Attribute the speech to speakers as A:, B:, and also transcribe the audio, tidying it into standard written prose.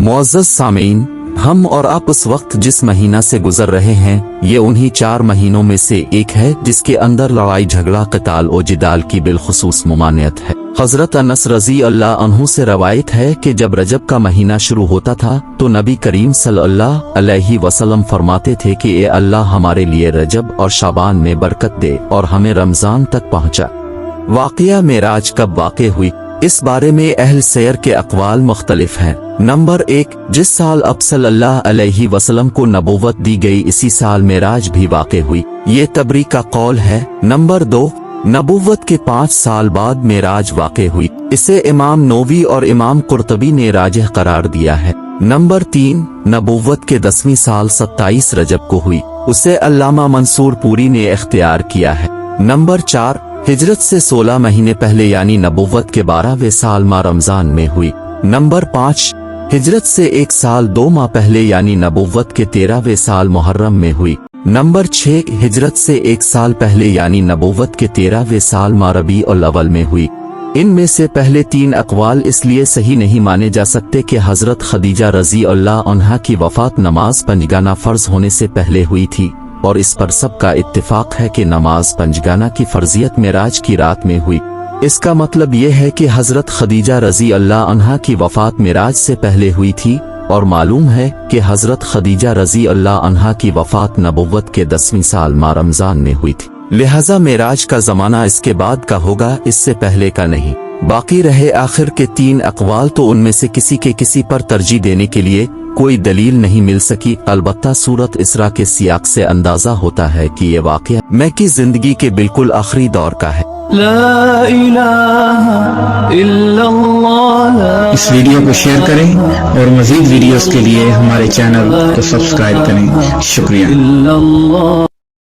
A: मुअज़्ज़ज़ सामीन, हम और आप उस वक्त जिस महीना से गुजर रहे हैं ये उन्हीं 4 महीनों में से एक है जिसके अंदर लड़ाई झगड़ा क़ताल और जिदाल की बिलखुसूस मुमानियत है। हज़रत अनस रज़ी अल्लाह अन्हु से रवायत है कि जब रजब का महीना शुरू होता था तो नबी करीम सल्लल्लाहु अलैहि वसल्लम फरमाते थे कि ए अल्लाह हमारे लिए रजब और शाबान में बरकत दे और हमें रमज़ान तक पहुँचा। वाक़या मेराज कब वाक़े हुई, इस बारे में अहल सैर के अक़वाल मुख्तलिफ हैं। नंबर 1, जिस साल अब सल्लल्लाहु अलैहि वसल्लम को नबूवत दी गई इसी साल मेराज भी वाक़े हुई, ये तबरी का कौल है। नंबर 2, नबूवत के 5 साल बाद मेराज वाक़े हुई, इसे इमाम नोवी और इमाम कुर्तबी ने राजिह करार दिया है। नंबर 3, नबूवत के 10वीं साल 27 रजब को हुई, उसे अल्लामा मंसूर पूरी ने इख्तियार किया है। नंबर 4, हिजरत से 16 महीने पहले यानी नबूवत के 12वें साल माह रमजान में हुई। नंबर 5, हिजरत से 1 साल 2 माह पहले यानी नबूवत के 13वें साल मुहर्रम में हुई। नंबर 6, हिजरत से 1 साल पहले यानी नबूवत के 13वें साल माह रबीउल अव्वल में हुई। इनमें से पहले 3 अक़वाल इसलिए सही नहीं माने जा सकते कि हज़रत खदीजा रज़ी अल्लाह अन्हा की वफ़ात नमाज पंजगाना फ़र्ज होने से पहले हुई थी और इस पर सबका इत्तिफाक है कि नमाज पंजगाना की फर्जियत मेराज की रात में हुई। इसका मतलब ये है कि हज़रत खदीजा रज़ी अल्लाह अन्हा की वफ़ात मेराज से पहले हुई थी और मालूम है कि हज़रत खदीजा रज़ी अल्लाह अन्हा की वफ़ात नबुव्वत के 10वीं साल माह रमज़ान में हुई थी, लिहाजा मेराज का ज़माना इसके बाद का होगा, इससे पहले का नहीं। बाकी रहे आखिर के 3 अक़वाल तो उनमें से किसी के किसी पर तरजीह देने के लिए कोई दलील नहीं मिल सकी। अलबत्ता सूरत इसरा के सियाक से अंदाजा होता है कि ये वाक़या मक्की ज़िंदगी के बिल्कुल आखिरी दौर का है।
B: ला इलाहा इल्लल्लाह।
C: इस वीडियो को शेयर करें और मज़ीद वीडियोस के लिए हमारे चैनल को सब्सक्राइब करें। शुक्रिया।